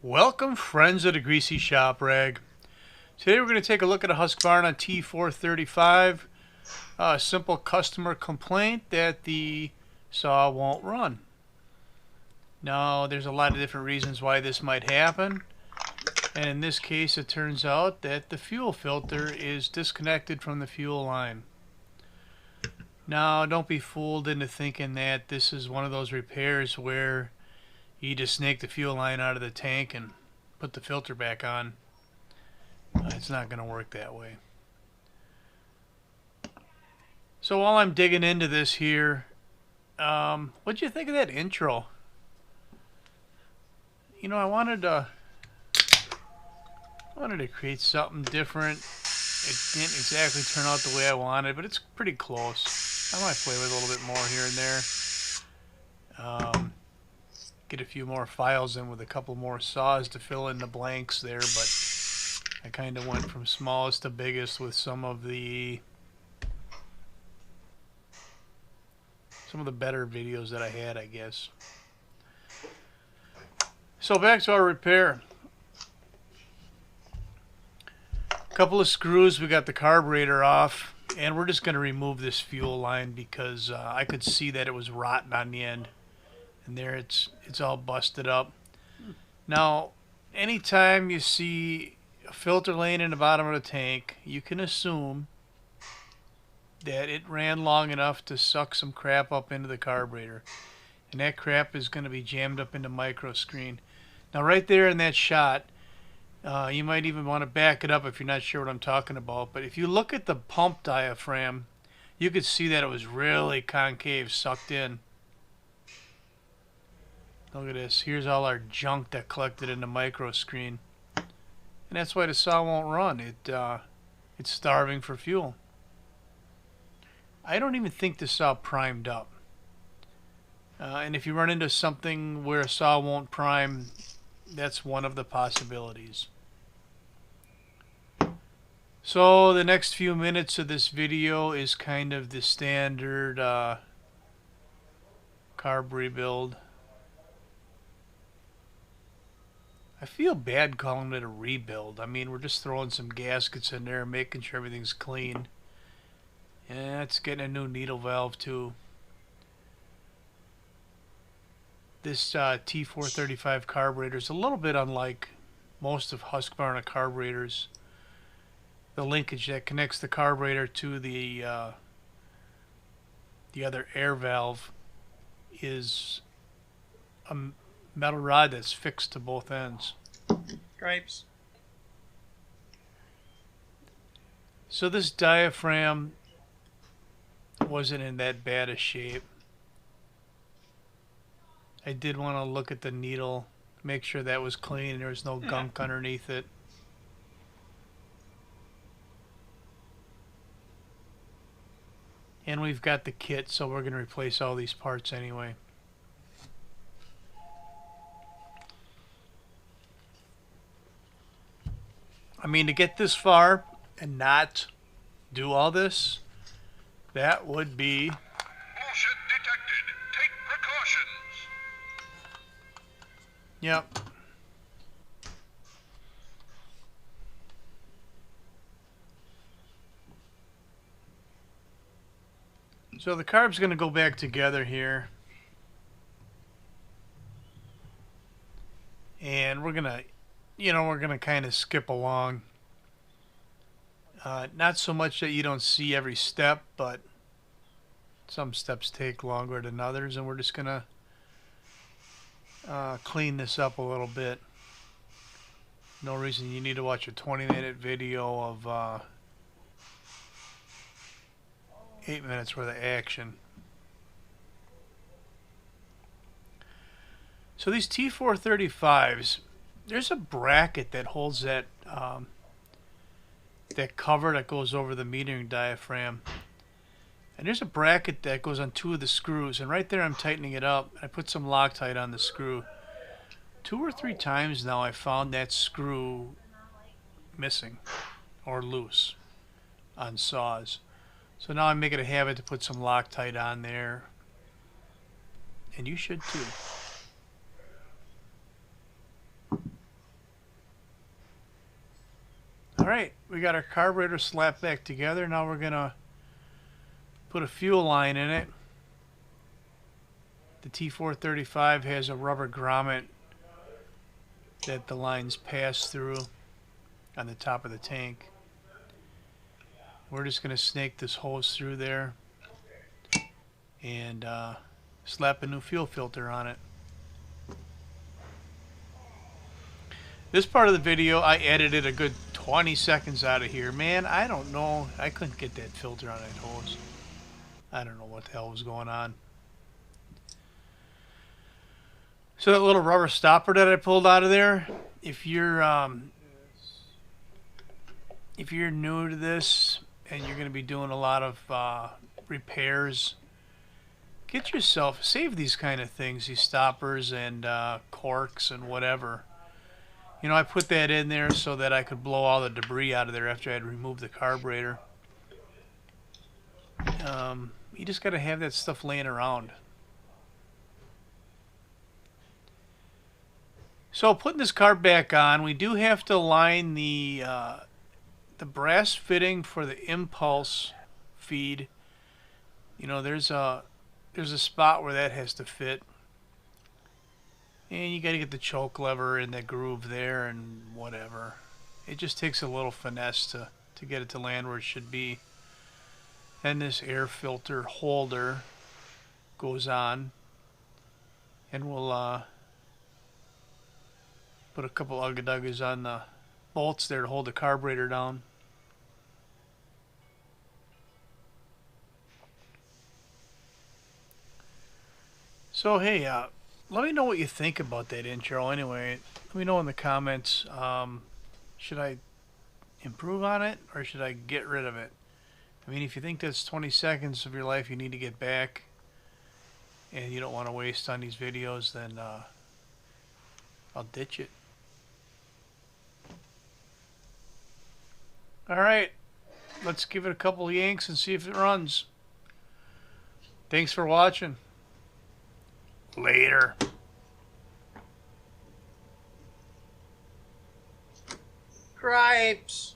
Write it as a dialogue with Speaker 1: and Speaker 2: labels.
Speaker 1: Welcome, friends of the Greasy Shop Rag. Today we're going to take a look at a Husqvarna T435. A simple customer complaint that the saw won't run. Now, there's a lot of different reasons why this might happen. And in this case, it turns out that the fuel filter is disconnected from the fuel line. Now, don't be fooled into thinking that this is one of those repairs where you just snake the fuel line out of the tank and put the filter back on. It's not going to work that way. So while I'm digging into this here, what'd you think of that intro? You know, I wanted to create something different. It didn't exactly turn out the way I wanted, but it's pretty close. I might play with it a little bit more here and there. Get a few more files in with a couple more saws to fill in the blanks there, but I kind of went from smallest to biggest with some of the better videos that I had, I guess. So back to our repair. A couple of screws, we got the carburetor off, and we're just going to remove this fuel line because I could see that it was rotten on the end. And there it's all busted up. Now, anytime you see a filter laying in the bottom of the tank, you can assume that it ran long enough to suck some crap up into the carburetor. And that crap is going to be jammed up into micro screen. Now, right there in that shot, you might even want to back it up if you're not sure what I'm talking about. But if you look at the pump diaphragm, you could see that it was really concave, sucked in. Look at this. Here's all our junk that collected in the micro screen. And that's why the saw won't run. It's starving for fuel. I don't even think the saw primed up. And if you run into something where a saw won't prime, that's one of the possibilities. So the next few minutes of this video is kind of the standard carb rebuild. I feel bad calling it a rebuild. I mean, we're just throwing some gaskets in there, making sure everything's clean. And it's getting a new needle valve too. This T435 carburetor is a little bit unlike most of Husqvarna carburetors. The linkage that connects the carburetor to the other air valve is a metal rod that's fixed to both ends.
Speaker 2: Gripes.
Speaker 1: So this diaphragm wasn't in that bad a shape. I did want to look at the needle, make sure that was clean and there was no gunk underneath it. And we've got the kit, so we're going to replace all these parts anyway. I mean, to get this far and not do all this, that would be...
Speaker 3: Bullshit detected. Take precautions.
Speaker 1: Yep. So the carb's going to go back together here. And we're going to... we're going to kind of skip along. Not so much that you don't see every step, but some steps take longer than others, and we're just going to clean this up a little bit. No reason you need to watch a 20-minute video of 8 minutes worth of action. So these T435s, there's a bracket that holds that that cover that goes over the metering diaphragm, and there's a bracket that goes on two of the screws, and right there I'm tightening it up. I put some Loctite on the screw. 2 or 3 times now I found that screw missing or loose on saws, so now I'm making a habit to put some Loctite on there, and you should too. Alright, we got our carburetor slapped back together. Now we're going to put a fuel line in it. The T435 has a rubber grommet that the lines pass through on the top of the tank. We're just going to snake this hose through there and slap a new fuel filter on it. This part of the video I edited a good 20 seconds out of here. Man, I don't know. I couldn't get that filter on that hose. I don't know what the hell was going on. So that little rubber stopper that I pulled out of there, if you're new to this and you're going to be doing a lot of repairs, get yourself, save these kind of things, these stoppers and corks and whatever. You know, I put that in there so that I could blow all the debris out of there after I had removed the carburetor. You just got to have that stuff laying around. So putting this carb back on, we do have to line the brass fitting for the impulse feed. You know, there's a spot where that has to fit. And you got to get the choke lever in the groove there and whatever. It just takes a little finesse to get it to land where it should be. And this air filter holder goes on. And we'll put a couple ugga-duggas on the bolts there to hold the carburetor down. So hey, let me know what you think about that intro anyway. Let me know in the comments. Should I improve on it or should I get rid of it? I mean, if you think that's 20 seconds of your life you need to get back and you don't want to waste on these videos, then I'll ditch it. Alright, let's give it a couple of yanks and see if it runs. Thanks for watching. Later.
Speaker 2: Cripes.